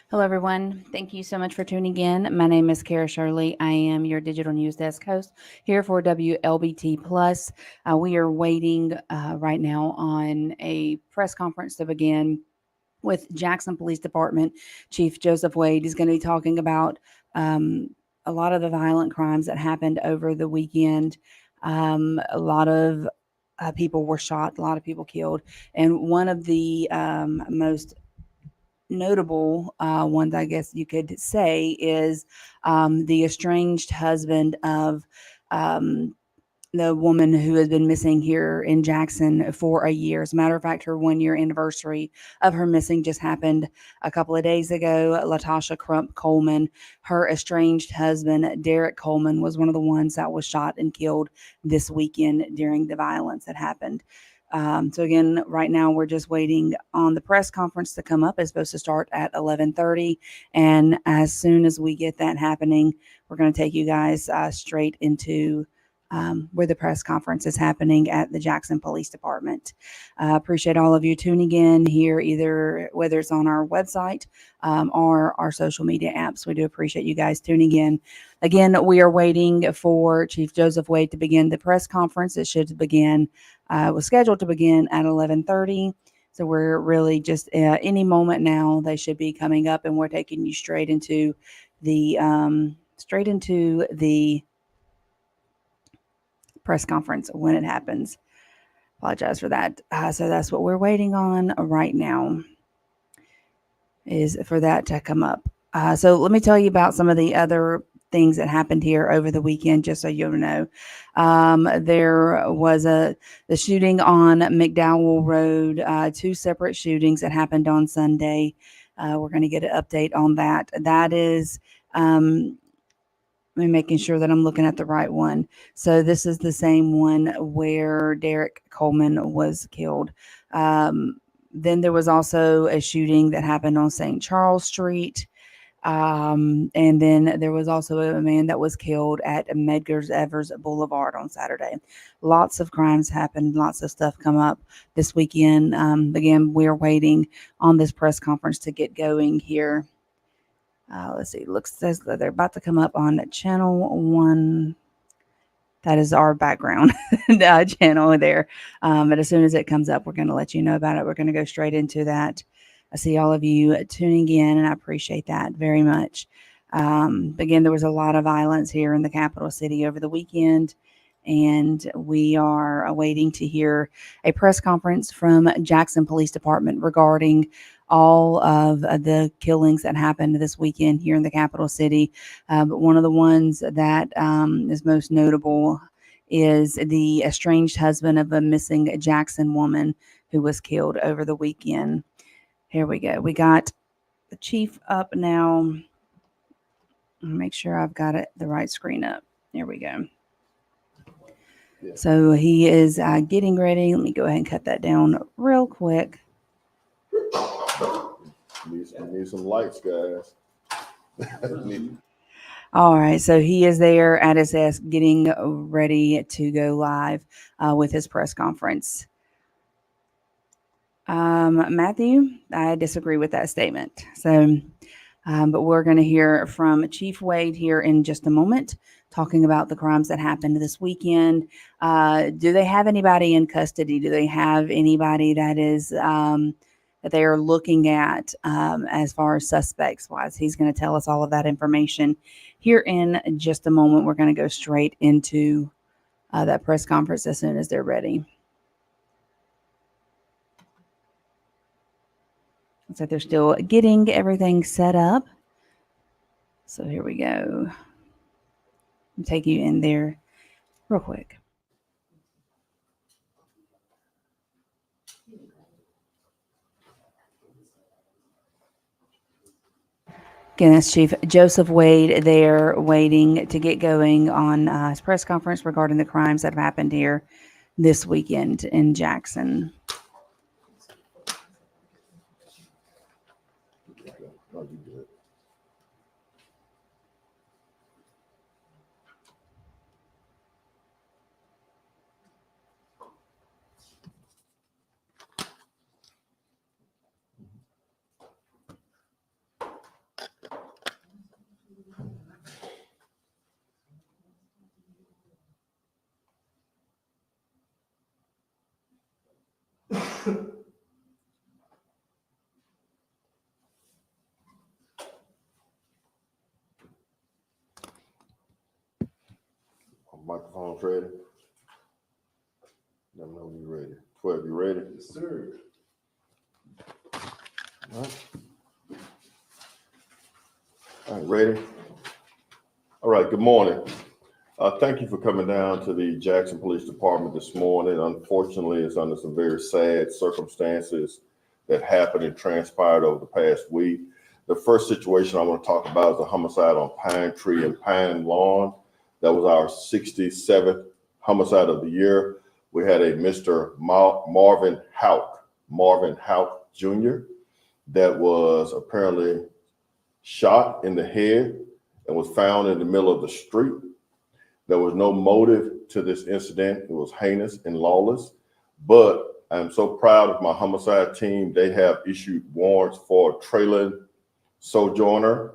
Hello, everyone. Thank you so much for tuning in. My name is Kara Shirley. I am your digital news desk host here for WLBT Plus. We are waiting right now on a press conference to begin with Jackson Police Department Chief Joseph Wade. Is going to be talking about um, a lot of the violent crimes that happened over the weekend. A lot of people were shot, a lot of people killed, and one of the most notable ones, I guess you could say, is the estranged husband of um, the woman who has been missing here in Jackson for a year. As a matter of fact, her 1 year anniversary of her missing just happened a couple of days ago. Latasha Crump Coleman, her estranged husband, Derek Coleman, was one of the ones that was shot and killed this weekend during the violence that happened. So again, right now we're just waiting on the press conference to come up. It's supposed to start at 11:30, and as soon as we get that happening, we're going to take you guys straight into where the press conference is happening at the Jackson Police Department. Appreciate all of you tuning in here, either whether it's on our website or our social media apps. We do appreciate you guys tuning in. Again, we are waiting for Chief Joseph Wade to begin the press conference. It should begin, was scheduled to begin at 11:30. So we're really just any moment now. They should be coming up, and we're taking you straight into the press conference when it happens. Apologize for that. So that's what we're waiting on right now, is for that to come up. So let me tell you about some of the other things that happened here over the weekend, just so you know. There was the shooting on McDowell Road, two separate shootings that happened on Sunday. We're going to get an update on that. That is making sure that I'm looking at the right one. So this is the same one where Derek Coleman was killed. Then there was also a shooting that happened on St. Charles Street. And then there was also a man that was killed at Medgar's Evers Boulevard on Saturday. Lots of crimes happened, lots of stuff come up this weekend. Again, we're waiting on this press conference to get going here. Let's see. Looks says that they're about to come up on channel 1. That is our background channel there. But as soon as it comes up, we're going to let you know about it. We're going to go straight into that. I see all of you tuning in, and I appreciate that very much. Again, there was a lot of violence here in the capital city over the weekend, and we are waiting to hear a press conference from Jackson Police Department regarding all of the killings that happened this weekend here in the capital city. But one of the ones that is most notable is the estranged husband of a missing Jackson woman who was killed over the weekend. Here we go. We got the chief up now. Make sure I've got it the right screen up. There we go. Yeah. So he is getting ready. Let me go ahead and cut that down real quick. Need some lights, guys. All right, so he is there at his desk getting ready to go live with his press conference. Matthew, I disagree with that statement. So, but we're going to hear from Chief Wade here in just a moment, talking about the crimes that happened this weekend. Do they have anybody in custody? Do they have anybody that is that they are looking at as far as suspects wise? He's going to tell us all of that information here in just a moment. We're going to go straight into that press conference as soon as they're ready. Looks like they're still getting everything set up. So here we go. I'll take you in there real quick. Again, that's Chief Joseph Wade there waiting to get going on his press conference regarding the crimes that have happened here this weekend in Jackson. Microphone's ready. Let me know when you're ready. 12, you ready? Yes, sir. All right. All right, ready? All right, good morning. Thank you for coming down to the Jackson Police Department this morning. Unfortunately, it's under some very sad circumstances that happened and transpired over the past week. The first situation I want to talk about is a homicide on Pine Tree and Pine Lawn. That was our 67th homicide of the year. We had a Mr. Marvin Houck Jr. that was apparently shot in the head and was found in the middle of the street. There was no motive to this incident. It was heinous and lawless, but I'm so proud of my homicide team. They have issued warrants for trailing sojourner,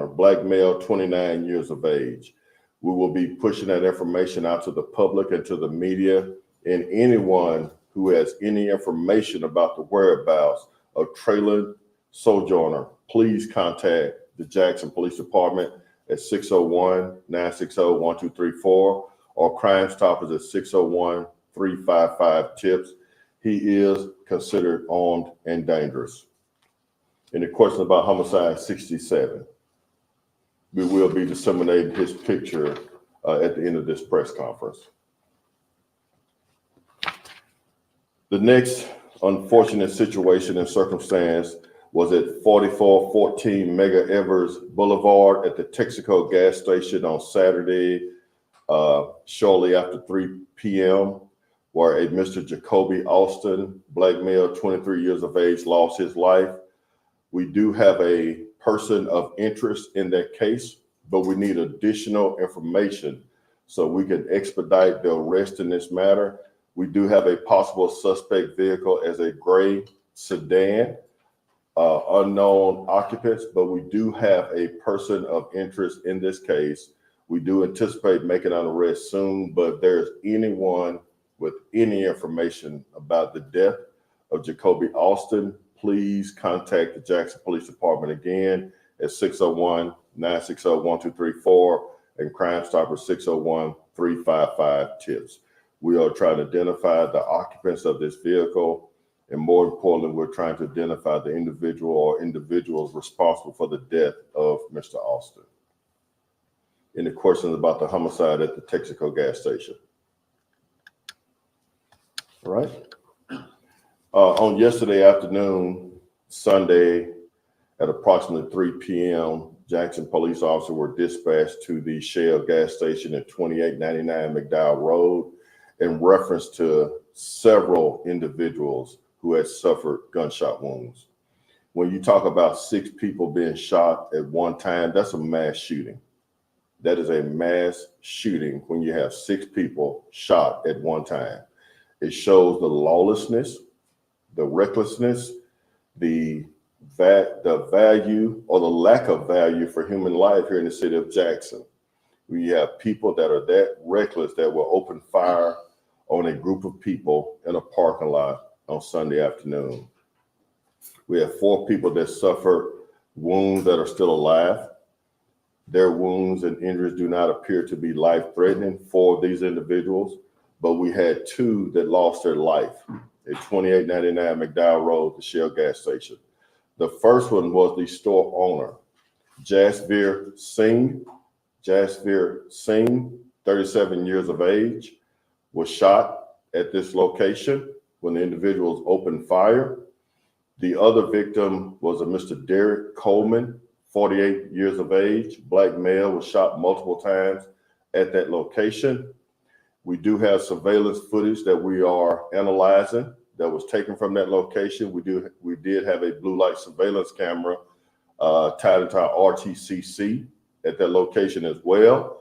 black male, 29 years of age. We will be pushing that information out to the public and to the media, and anyone who has any information about the whereabouts of trailing sojourner, please contact the Jackson Police Department at 601-960-1234 or Crime Stoppers at 601-355-TIPS. He is considered armed and dangerous. And the question about homicide 67. We will be disseminating his picture at the end of this press conference. The next unfortunate situation and circumstance was at 4414 Mega Evers Boulevard at the Texaco gas station on Saturday, shortly after 3 p.m., where a Mr. Jacoby Austin, black male, 23 years of age, lost his life. We do have a person of interest in that case, but we need additional information so we can expedite the arrest in this matter. We do have a possible suspect vehicle as a gray sedan, unknown occupants, but we do have a person of interest in this case. We do anticipate making an arrest soon, but if there's anyone with any information about the death of Jacoby Austin, please contact the Jackson Police Department again at 601-960-1234 and Crime Stopper 601-355-TIPS. We are trying to identify the occupants of this vehicle, and more importantly, we're trying to identify the individual or individuals responsible for the death of Mr. Austin. Any questions about the homicide at the Texaco gas station? All right. On yesterday afternoon, Sunday, at approximately 3 p.m., Jackson police officers were dispatched to the Shell gas station at 2899 McDowell Road in reference to several individuals who had suffered gunshot wounds. When you talk about 6 people being shot at one time, that's a mass shooting. That is a mass shooting when you have 6 people shot at one time. It shows the lawlessness, the recklessness, the value or the lack of value for human life here in the city of Jackson. We have people that are that reckless that will open fire on a group of people in a parking lot on Sunday afternoon. We have 4 people that suffered wounds that are still alive. Their wounds and injuries do not appear to be life-threatening for these individuals, but we had 2 that lost their life at 2899 McDowell Road, the Shell gas station. The first one was the store owner, Jasveer Singh, 37 years of age, was shot at this location when the individuals opened fire. The other victim was a Mr. Derek Coleman, 48 years of age, black male, was shot multiple times at that location. We do have surveillance footage that we are analyzing that was taken from that location. We did have a blue light surveillance camera tied into our RTCC at that location as well.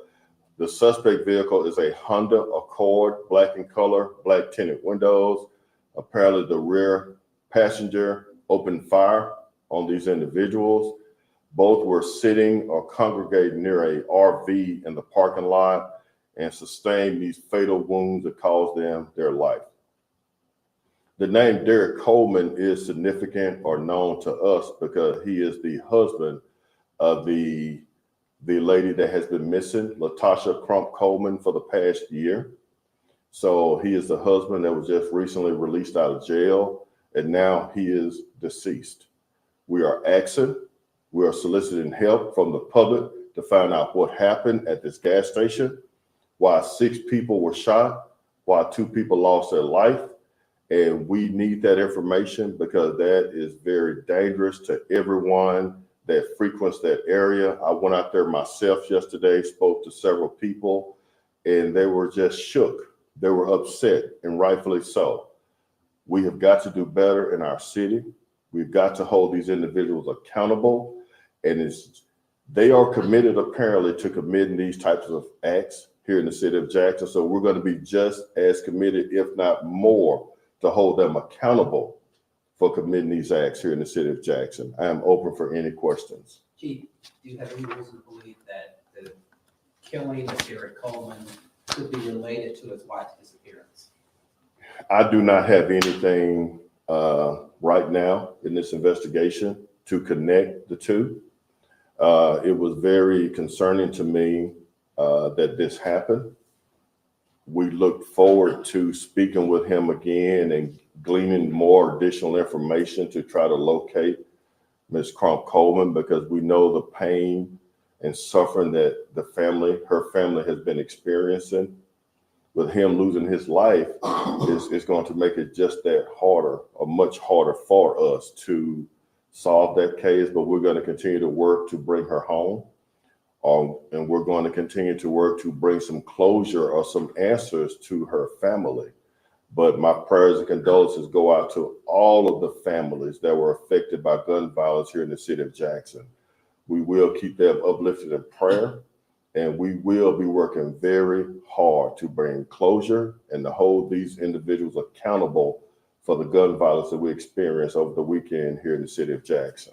The suspect vehicle is a Honda Accord, black in color, black tinted windows. Apparently the rear passenger opened fire on these individuals. Both were sitting or congregating near a RV in the parking lot and sustained these fatal wounds that caused them their life. The name Derek Coleman is significant or known to us because he is the husband of the the lady that has been missing, Latasha Crump Coleman, for the past year. So he is the husband that was just recently released out of jail, and now he is deceased. We are soliciting help from the public to find out what happened at this gas station, why 6 people were shot, why 2 people lost their life. And we need that information because that is very dangerous to everyone that frequents that area. I went out there myself yesterday, spoke to several people, and they were just shook. They were upset, and rightfully so. We have got to do better in our city. We've got to hold these individuals accountable, and they are committed apparently to committing these types of acts here in the city of Jackson. So we're going to be just as committed, if not more, to hold them accountable for committing these acts here in the city of Jackson. I am open for any questions. Chief, do you have any reason to believe that the killing of Derek Coleman could be related to his wife's disappearance? I do not have anything right now in this investigation to connect the two. It was very concerning to me that this happened. We look forward to speaking with him again and gleaning more additional information to try to locate Ms. Crump Coleman, because we know the pain and suffering that her family has been experiencing. With him losing his life is going to make it just that harder, or much harder for us to solve that case. But we're going to continue to work to bring her home. And we're going to continue to work to bring some closure or some answers to her family. But my prayers and condolences go out to all of the families that were affected by gun violence here in the city of Jackson. We will keep them uplifted in prayer, and we will be working very hard to bring closure and to hold these individuals accountable for the gun violence that we experienced over the weekend here in the city of Jackson.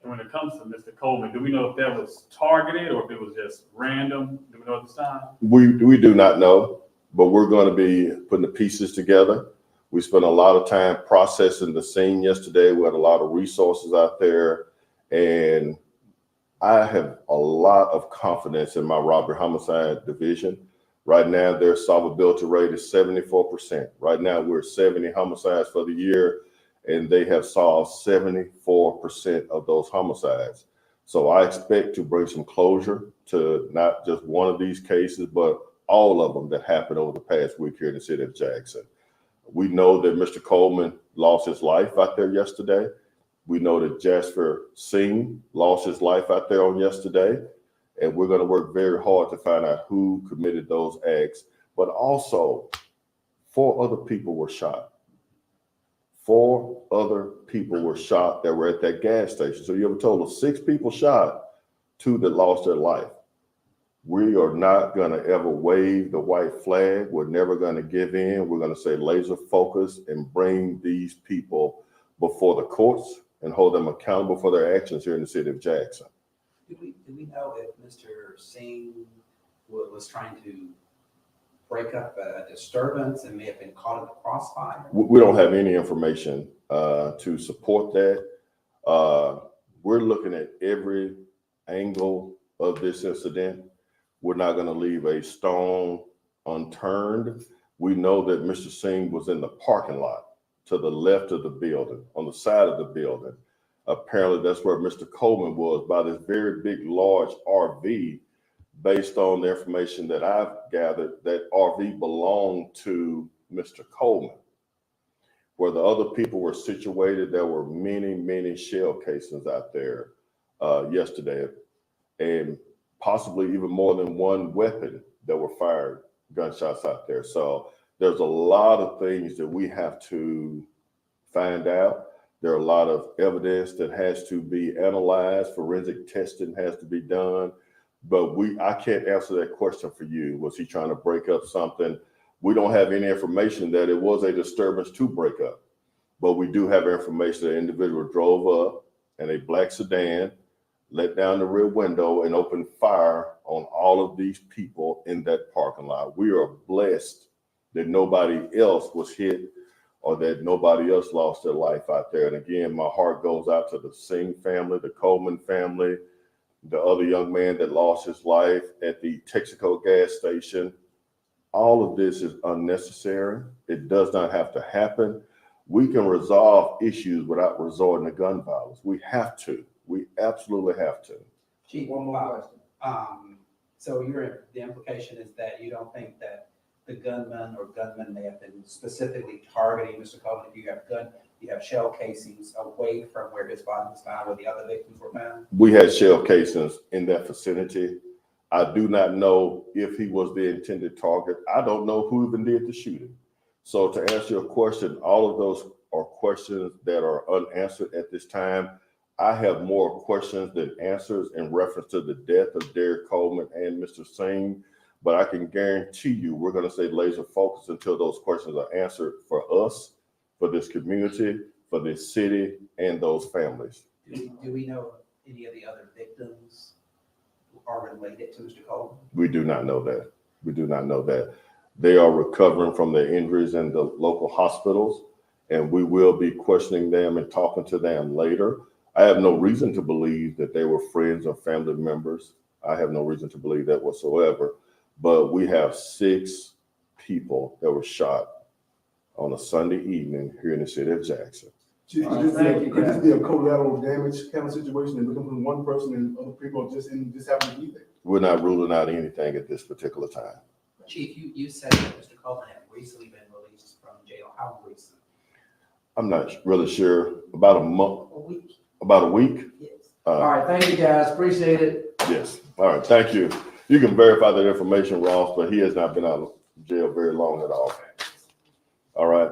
And when it comes to Mr. Coleman, do we know if that was targeted or if it was just random? Do we know at this time? We do not know, but we're going to be putting the pieces together. We spent a lot of time processing the scene yesterday. We had a lot of resources out there, and I have a lot of confidence in my robbery homicide division. Right now, their solvability rate is 74%. Right now, we're 70 homicides for the year, and they have solved 74% of those homicides. So I expect to bring some closure to not just one of these cases, but all of them that happened over the past week here in the city of Jackson. We know that Mr. Coleman lost his life out there yesterday. We know that Jasper Singh lost his life out there on yesterday. And we're going to work very hard to find out who committed those acts. But also, 4 other people were shot. 4 other people were shot that were at that gas station. So you have a total of 6 people shot, 2 that lost their life. We are not going to ever wave the white flag. We're never going to give in. We're going to stay laser focused and bring these people before the courts and hold them accountable for their actions here in the city of Jackson. Do we know if Mr. Singh was trying to break up a disturbance and may have been caught in the crossfire? We don't have any information to support that. We're looking at every angle of this incident. We're not going to leave a stone unturned. We know that Mr. Singh was in the parking lot to the left of the building, on the side of the building. Apparently, that's where Mr. Coleman was, by this very big, large RV. Based on the information that I've gathered, that RV belonged to Mr. Coleman. Where the other people were situated, there were many, many shell casings out there yesterday, and possibly even more than one weapon that were fired, gunshots out there. So there's a lot of things that we have to find out. There are a lot of evidence that has to be analyzed. Forensic testing has to be done. But I can't answer that question for you. Was he trying to break up something? We don't have any information that it was a disturbance to break up. But we do have information that an individual drove up in a black sedan, let down the rear window, and opened fire on all of these people in that parking lot. We are blessed that nobody else was hit or that nobody else lost their life out there. And again, my heart goes out to the Singh family, the Coleman family, the other young man that lost his life at the Texaco gas station. All of this is unnecessary. It does not have to happen. We can resolve issues without resorting to gun violence. We have to. We absolutely have to. Chief, One more question. So the implication is that you don't think that the gunman or gunmen may have been specifically targeting Mr. Coleman? If you have shell casings away from where his body was found, where the other victims were found? We had shell casings in that vicinity. I do not know if he was the intended target. I don't know who even did the shooting. So to answer your question, all of those are questions that are unanswered at this time. I have more questions than answers in reference to the death of Derek Coleman and Mr. Singh, but I can guarantee you we're going to stay laser focused until those questions are answered for us, for this community, for this city, and those families. Do we know any of the other victims are related to Mr. Coleman? We do not know that. We do not know that. They are recovering from their injuries in the local hospitals, and we will be questioning them and talking to them later. I have no reason to believe that they were friends or family members. I have no reason to believe that whatsoever. But we have 6 people that were shot on a Sunday evening here in the city of Jackson. Chief, could this be a collateral damage kind of situation and looking from one person and other people just happen to be there? We're not ruling out anything at this particular time. Chief, you said that Mr. Coleman had recently been released from jail. How recent? I'm not really sure. About a month, A week. about a week. Yes. All right, thank you, guys. Appreciate it. Yes. All right. Thank you. You can verify that information, Ross, but he has not been out of jail very long at all. All right.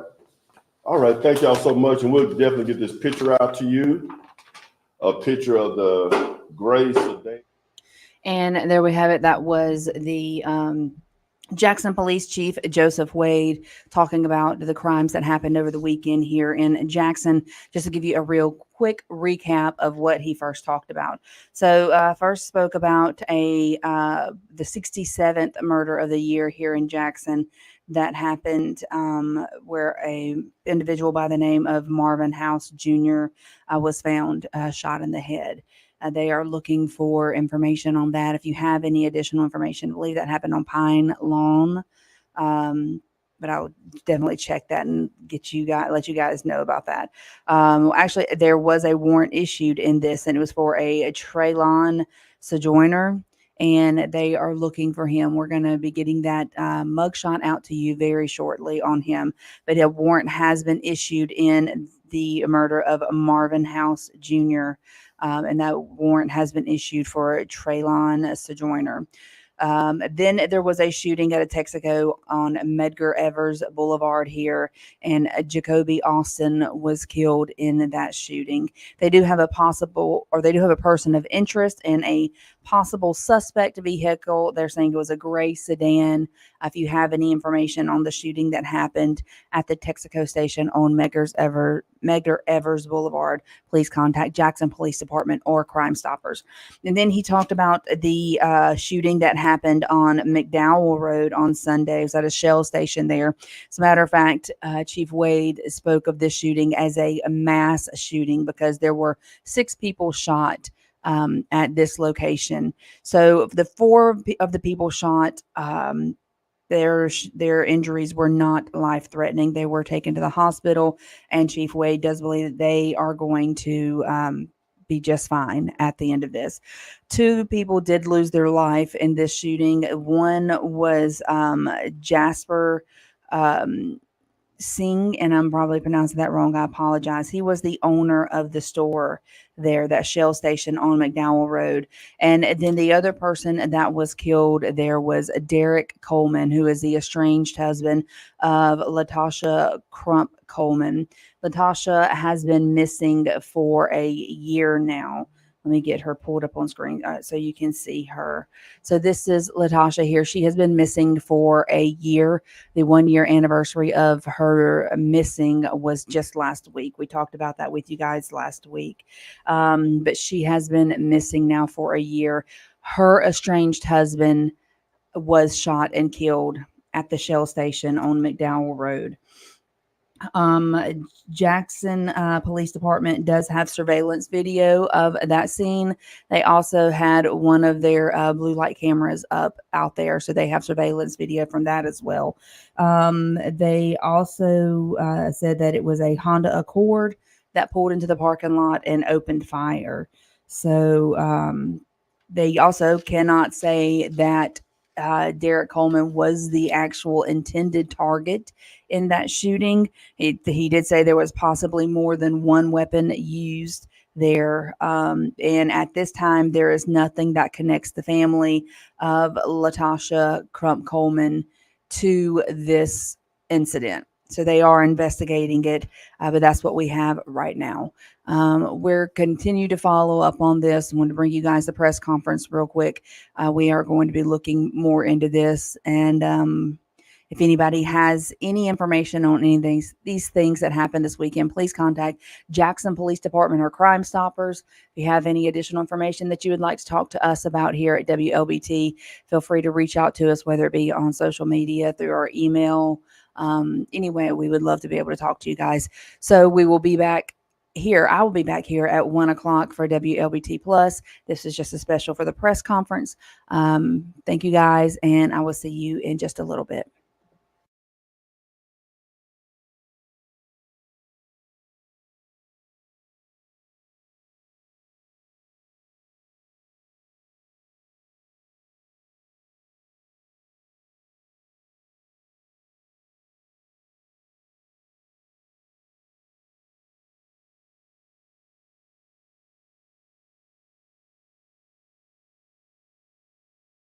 All right. Thank y'all so much. And we'll definitely get this picture out to you. A picture of the gray sedan. And there we have it. That was the Jackson Police Chief Joseph Wade talking about the crimes that happened over the weekend here in Jackson. Just to give you a real quick recap of what he first talked about. So first spoke about the 67th murder of the year here in Jackson that happened where a individual by the name of Marvin House Jr. Was found shot in the head. They are looking for information on that. If you have any additional information, I believe that happened on Pine Lawn. But I'll definitely check that and let you guys know about that. Actually, there was a warrant issued in this, and it was for a Traylon Sojourner, and they are looking for him. We're going to be getting that mugshot out to you very shortly on him. But a warrant has been issued in the murder of Marvin House Jr., and that warrant has been issued for Traylon Sojourner. Then there was a shooting at a Texaco on Medgar Evers Boulevard here, and Jacoby Austin was killed in that shooting. They do have a person of interest in a possible suspect vehicle. They're saying it was a gray sedan. If you have any information on the shooting that happened at the Texaco station on Medgar Evers Boulevard, please contact Jackson Police Department or Crime Stoppers. And then he talked about the shooting that happened on McDowell Road on Sunday. It was at a Shell station there. As a matter of fact, Chief Wade spoke of this shooting as a mass shooting because there were 6 people shot at this location. So the 4 of the people shot, their injuries were not life-threatening. They were taken to the hospital, and Chief Wade does believe that they are going to be just fine at the end of this. 2 people did lose their life in this shooting. One was Jasper Singh, and I'm probably pronouncing that wrong. I apologize. He was the owner of the store there, that Shell station on McDowell Road. And then the other person that was killed there was Derek Coleman, who is the estranged husband of Latasha Crump Coleman. Latasha has been missing for a year now. Let me get her pulled up on screen so you can see her. So this is Latasha here. She has been missing for a year. The 1-year anniversary of her missing was just last week. We talked about that with you guys last week. But she has been missing now for a year. Her estranged husband was shot and killed at the Shell station on McDowell Road. Jackson Police Department does have surveillance video of that scene. They also had one of their blue light cameras up out there, so they have surveillance video from that as well. They also said that it was a Honda Accord that pulled into the parking lot and opened fire. So they also cannot say that Derek Coleman was the actual intended target in that shooting. He did say there was possibly more than one weapon used there. And at this time, there is nothing that connects the family of Latasha Crump Coleman to this incident. So they are investigating it, but that's what we have right now. We're continue to follow up on this. I want to bring you guys the press conference real quick. We are going to be looking more into this, and if anybody has any information on any of these things that happened this weekend, please contact Jackson Police Department or Crime Stoppers. If you have any additional information that you would like to talk to us about here at WLBT, feel free to reach out to us, whether it be on social media, through our email. Anyway, we would love to be able to talk to you guys. So we will be back here. I will be back here at 1:00 for WLBT Plus. This is just a special for the press conference. Thank you guys, and I will see you in just a little bit.